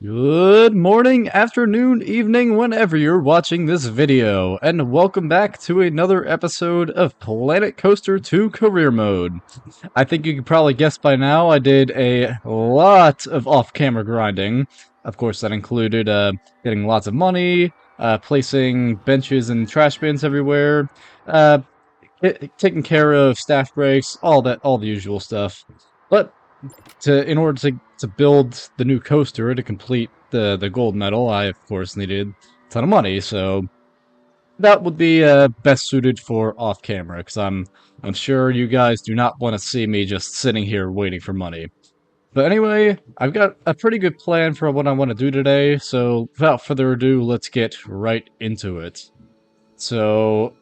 Good morning, afternoon, evening, whenever you're watching this video, and welcome back to another episode of Planet Coaster 2 Career Mode. I think you can probably guess by now I did a lot of off-camera grinding. Of course, that included getting lots of money, placing benches and trash bins everywhere, uh, taking care of staff breaks, all the usual stuff. But in order to build the new coaster to complete the gold medal, I of course needed a ton of money. So that would be best suited for off camera, because I'm sure you guys do not want to see me just sitting here waiting for money. But anyway, I've got a pretty good plan for what I want to do today. So without further ado, let's get right into it. So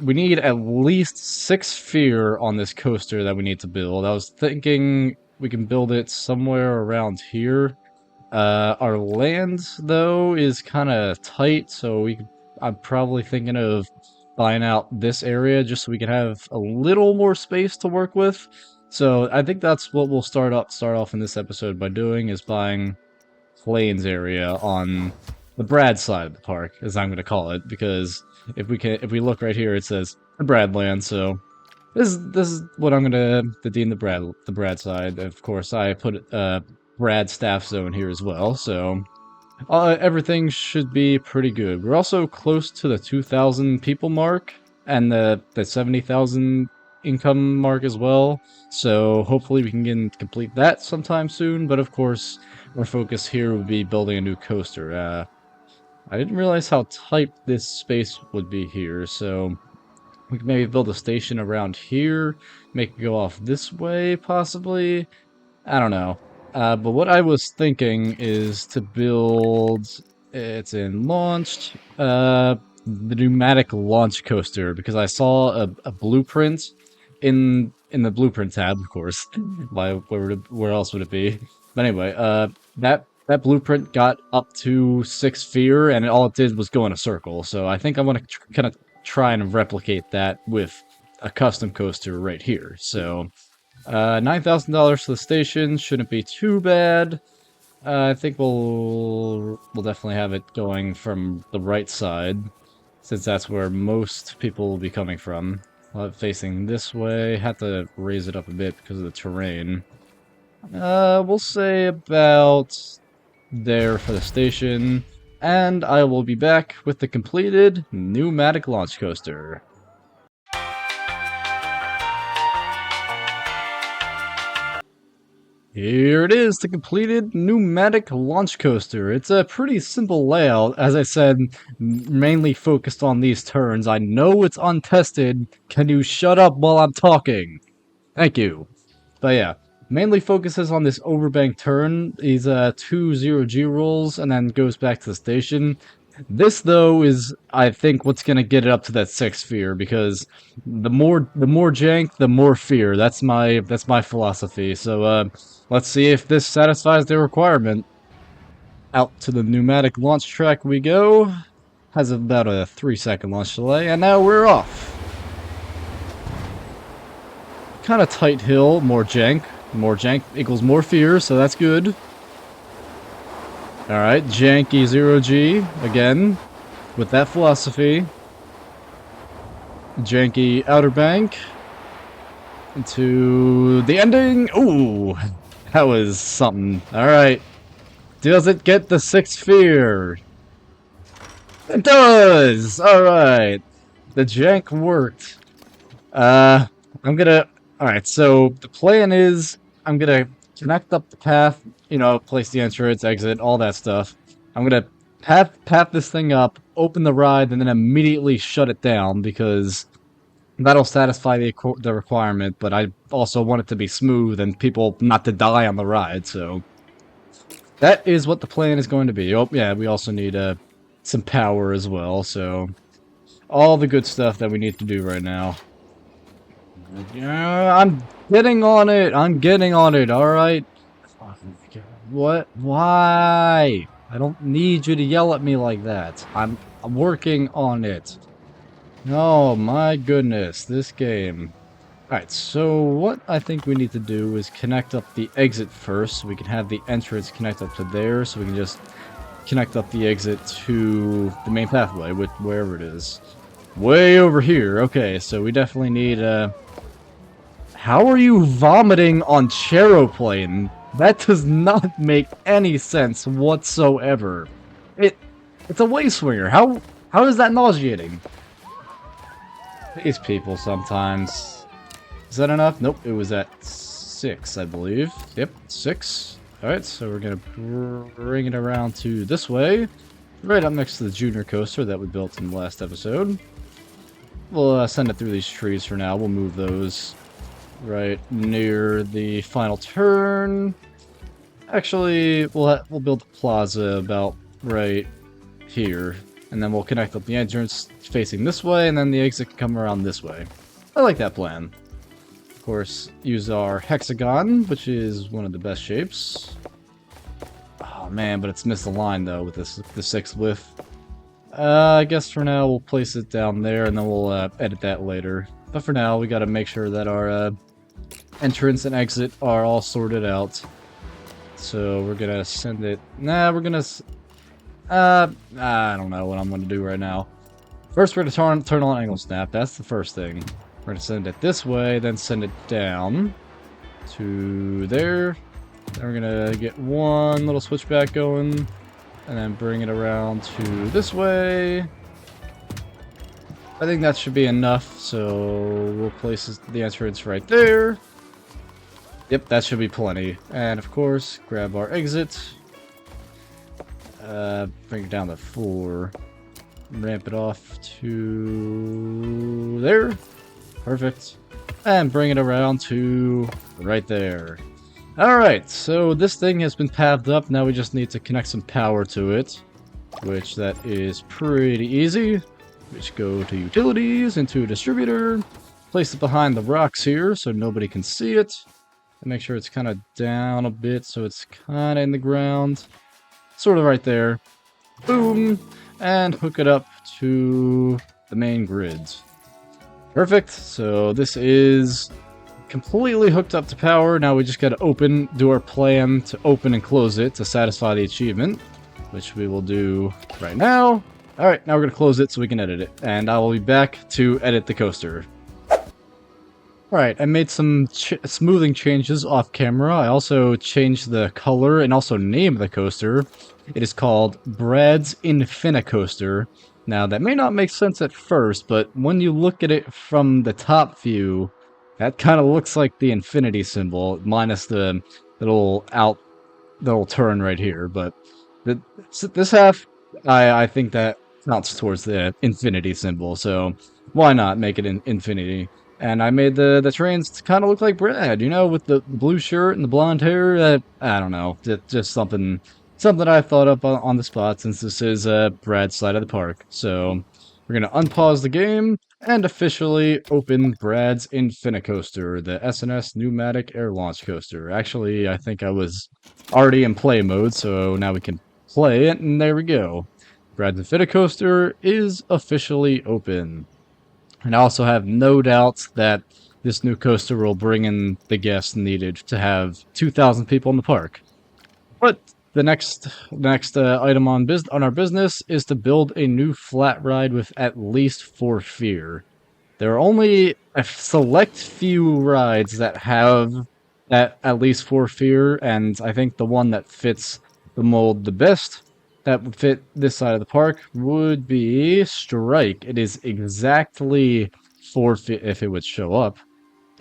we need at least 6 sphere on this coaster that we need to build. I was thinking we can build it somewhere around here. Our land, though, is kind of tight, so I'm probably thinking of buying out this area just so we can have a little more space to work with. So I think that's what we'll start off in this episode by doing, is buying plains area on the Brad side of the park, as I'm going to call it, because if we look right here, it says the Bradland. So this is what I'm gonna deem the Brad side. Of course, I put Brad staff zone here as well, so everything should be pretty good. We're also close to the 2,000 people mark and the 70,000 income mark as well. So hopefully we can complete that sometime soon. But of course, our focus here would be building a new coaster. I didn't realize how tight this space would be here, so we could maybe build a station around here, make it go off this way, possibly? I don't know. But what I was thinking is to build... It's in launched. The pneumatic launch coaster, because I saw a blueprint in the blueprint tab, of course. Where else would it be? But anyway, that blueprint got up to 6 sphere, and all it did was go in a circle. So I think I want to kind of try and replicate that with a custom coaster right here. So $9,000 for the station shouldn't be too bad. I think we'll definitely have it going from the right side, since that's where most people will be coming from. I'll have it facing this way. Have to raise it up a bit because of the terrain. We'll say about there for the station, and I will be back with the completed pneumatic launch coaster. Here it is, the completed pneumatic launch coaster. It's a pretty simple layout, as I said, mainly focused on these turns. I know it's untested. Can you shut up while I'm talking? Thank you. But yeah, mainly focuses on this overbank turn. These 2 0G rolls and then goes back to the station. This, though, is, I think, what's gonna get it up to that 6 sphere, because the more jank, the more fear. That's my philosophy. So let's see if this satisfies the requirement. Out to the pneumatic launch track we go. Has about a 3-second launch delay, and now we're off. Kind of tight hill, more jank. More jank equals more fear, so that's good. Alright, janky 0G, again, with that philosophy. Janky outer bank. To the ending. Ooh, that was something. Alright. Does it get the 6 sphere? It does! Alright. The jank worked. Alright, so the plan is I'm gonna connect up the path, you know, place the entrance, exit, all that stuff. I'm gonna path this thing up, open the ride, and then immediately shut it down, because that'll satisfy the requirement, but I also want it to be smooth and people not to die on the ride, so that is what the plan is going to be. Oh, yeah, we also need some power as well, so all the good stuff that we need to do right now. I'm getting on it. I'm getting on it. All right. What? Why? I don't need you to yell at me like that. I'm working on it. Oh my goodness, this game. Alright, so what I think we need to do is connect up the exit first, so we can have the entrance connect up to there, so we can just connect up the exit to the main pathway, with wherever it is. Way over here. Okay, so we definitely need, How are you vomiting on Charoplane? That does not make any sense whatsoever. It's a way swinger. How is that nauseating? These people sometimes. Is that enough? Nope, it was at 6, I believe. Yep, 6. Alright, so we're gonna bring it around to this way. Right up next to the junior coaster that we built in the last episode. We'll send it through these trees for now. We'll move those right near the final turn. Actually, we'll build the plaza about right here. And then we'll connect up the entrance facing this way, and then the exit can come around this way. I like that plan. Of course, use our hexagon, which is one of the best shapes. Oh man, but it's misaligned though with the 6th width. I guess for now we'll place it down there, and then we'll edit that later. But for now, we gotta make sure that our entrance and exit are all sorted out. So we're gonna send it... Nah, we're gonna... I don't know what I'm gonna do right now. First, we're gonna turn on angle snap. That's the first thing. We're gonna send it this way, then send it down to there. Then we're gonna get one little switchback going, and then bring it around to this way. I think that should be enough, so we'll place the entrance right there. Yep, that should be plenty. And of course, grab our exit. Bring it down to 4. Ramp it off to there. Perfect. And bring it around to right there. Alright, so this thing has been paved up. Now we just need to connect some power to it, which that is pretty easy. We just go to utilities, into a distributor, place it behind the rocks here so nobody can see it. And make sure it's kind of down a bit so it's kind of in the ground. Sort of right there. Boom! And hook it up to the main grids. Perfect. So this is completely hooked up to power. Now we just got to do our plan to open and close it to satisfy the achievement, which we will do right now. Alright, now we're going to close it so we can edit it. And I will be back to edit the coaster. Alright, I made some smoothing changes off camera. I also changed the color and also named the coaster. It is called Brad's Infinicoaster. Now, that may not make sense at first, but when you look at it from the top view, that kind of looks like the infinity symbol, minus the little turn right here. But this half, I think that counts towards the infinity symbol, so why not make it an infinity? And I made the trains to kind of look like Brad, you know, with the blue shirt and the blonde hair. I don't know, just something I thought up on the spot, since this is Brad's side of the park. So we're gonna unpause the game and officially open Brad's Infinicoaster, the SNS pneumatic air launch coaster. Actually, I think I was already in play mode, so now we can play it, and there we go. Brad's Infinicoaster is officially open. And I also have no doubts that this new coaster will bring in the guests needed to have 2,000 people in the park. But the next item on our business is to build a new flat ride with at least 4 fear. There are only a select few rides that have at least 4 fear, and I think the one that fits the mold the best, that would fit this side of the park, would be Strike. It is exactly 4 feet if it would show up.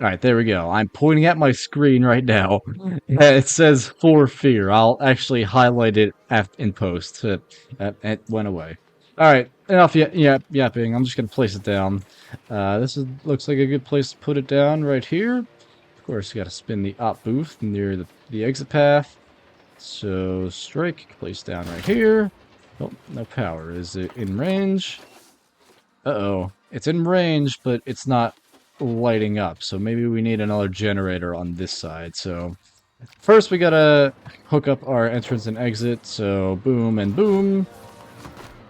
Alright, there we go. I'm pointing at my screen right now. It says 4 fear. I'll actually highlight it in post. It went away. Alright, enough yapping. I'm just going to place it down. Looks like a good place to put it down right here. Of course, you got to spin the op booth near the exit path. So, Strike, placed down right here. Oh, no power. Is it in range? Uh-oh. It's in range, but it's not lighting up. So maybe we need another generator on this side. So, first we gotta hook up our entrance and exit. So, boom and boom.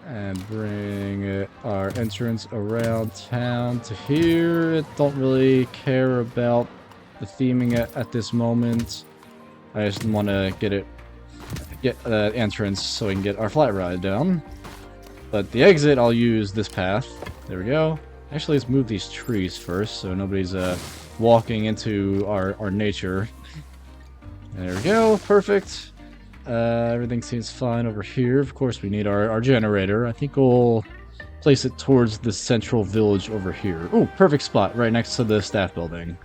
And bring it our entrance around town to here. Don't really care about the theming at this moment. I just want to get that entrance so we can get our flat ride down. But the exit, I'll use this path. There we go. Actually, let's move these trees first so nobody's walking into our nature. There we go. Perfect. Everything seems fine over here. Of course, we need our generator. I think we'll place it towards the central village over here. Ooh, perfect spot right next to the staff building.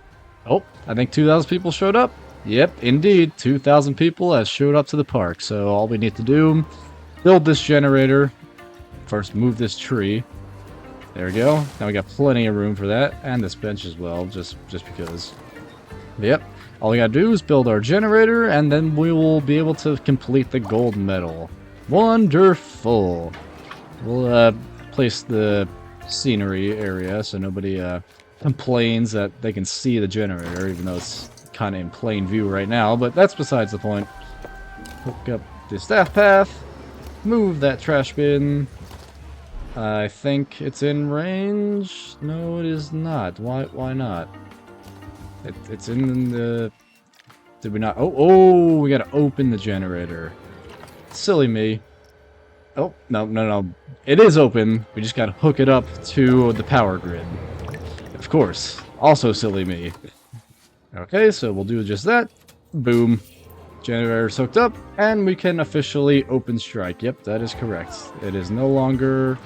Oh, I think 2,000 people showed up. Yep, indeed, 2,000 people has showed up to the park. So all we need to do, build this generator. First, move this tree. There we go. Now we got plenty of room for that, and this bench as well, just because. Yep. All we gotta do is build our generator, and then we will be able to complete the gold medal. Wonderful. We'll place the scenery area so nobody complains that they can see the generator, even though it's kind of in plain view right now, but that's besides the point. Hook up the staff path, move that trash bin. I think it's in range. No, it is not. Why not? It's in the... Did we not? Oh, we gotta open the generator. Silly me. Oh, no. It is open. We just gotta hook it up to the power grid. Of course. Also silly me. Okay, so we'll do just that. Boom. Generator's hooked up, and we can officially open strike. Yep, that is correct. It is no longer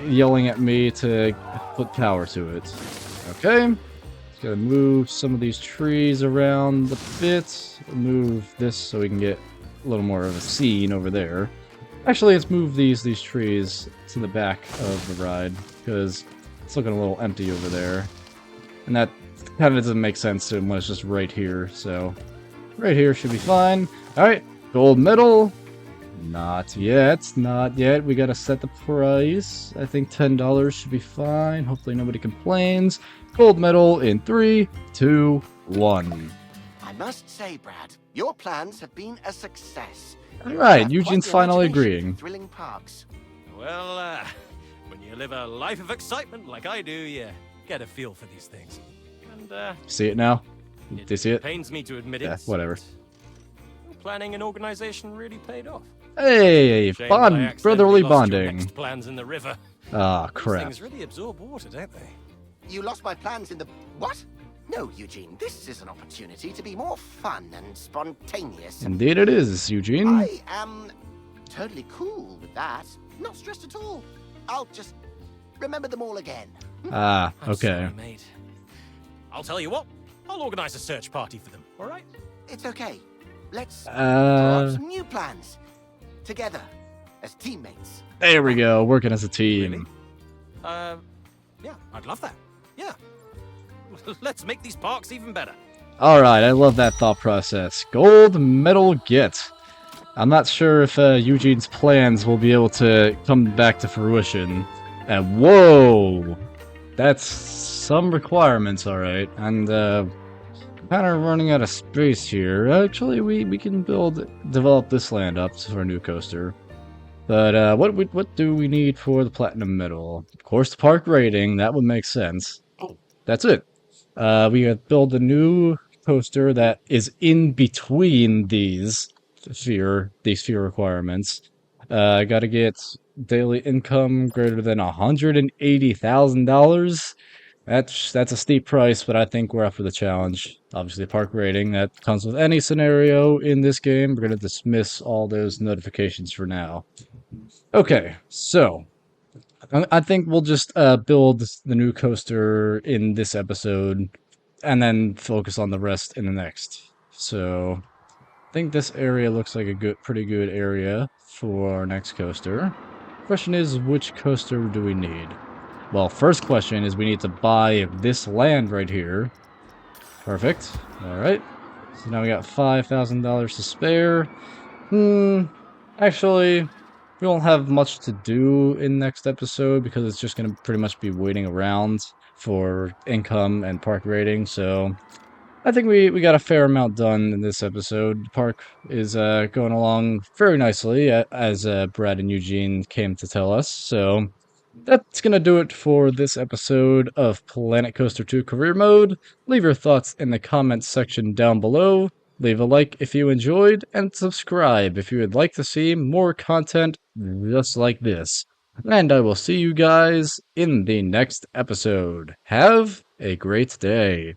yelling at me to put power to it. Okay. Just gotta move some of these trees around a bit. Move this so we can get a little more of a scene over there. Actually, let's move these trees to the back of the ride, because it's looking a little empty over there. And that kind of doesn't make sense to when it's just right here, so... Right here should be fine. Alright, gold medal. Not yet, not yet. We gotta set the price. I think $10 should be fine. Hopefully nobody complains. Gold medal in 3, 2, 1. I must say, Brad, your plans have been a success. Alright, Eugene's finally agreeing. Thrilling parks. Well, when you live a life of excitement like I do, you get a feel for these things. And, see it now? Do you see it? Pains me to admit Yeah, it. whatever. Planning and organization really paid off. Hey, Shame bond, I accidentally brotherly lost your bonding. next plans in the river. Ah, These crap. things really absorb water, don't they? You lost my plans in the... What? No, Eugene, this is an opportunity to be more fun and spontaneous. Indeed it is, Eugene. I am totally cool with that. Not stressed at all. I'll just remember them all again. Ah, I'm okay. sorry, mate. I'll tell you what. I'll organize a search party for them, all right? It's okay. Let's draw up Uh, some new plans. Together, as teammates. there we go, working as a team. Really? Yeah, I'd love that. Yeah. Let's make these parks even better. Alright, I love that thought process. Gold medal get. I'm not sure if Eugene's plans will be able to come back to fruition. And whoa! That's some requirements, alright. And kind of running out of space here. Actually, we can develop this land up for a new coaster. But what do we need for the platinum medal? Of course, the park rating. That would make sense. That's it. We have build a new coaster that is in between these sphere requirements. Gotta get daily income greater than $180,000. That's a steep price, but I think we're up for the challenge. Obviously, park rating that comes with any scenario in this game. We're gonna dismiss all those notifications for now. Okay, so I think we'll just build the new coaster in this episode, and then focus on the rest in the next. So I think this area looks like a pretty good area for our next coaster. Question is, which coaster do we need? Well, first question is we need to buy this land right here. Perfect. Alright. So now we got $5,000 to spare. Actually, we won't have much to do in next episode because it's just going to pretty much be waiting around for income and park rating. So I think we got a fair amount done in this episode. The park is going along very nicely, as Brad and Eugene came to tell us. So That's gonna do it for this episode of Planet Coaster 2 Career Mode. Leave your thoughts in the comments section down below. Leave a like if you enjoyed, and subscribe if you would like to see more content just like this. And I will see you guys in the next episode. Have a great day.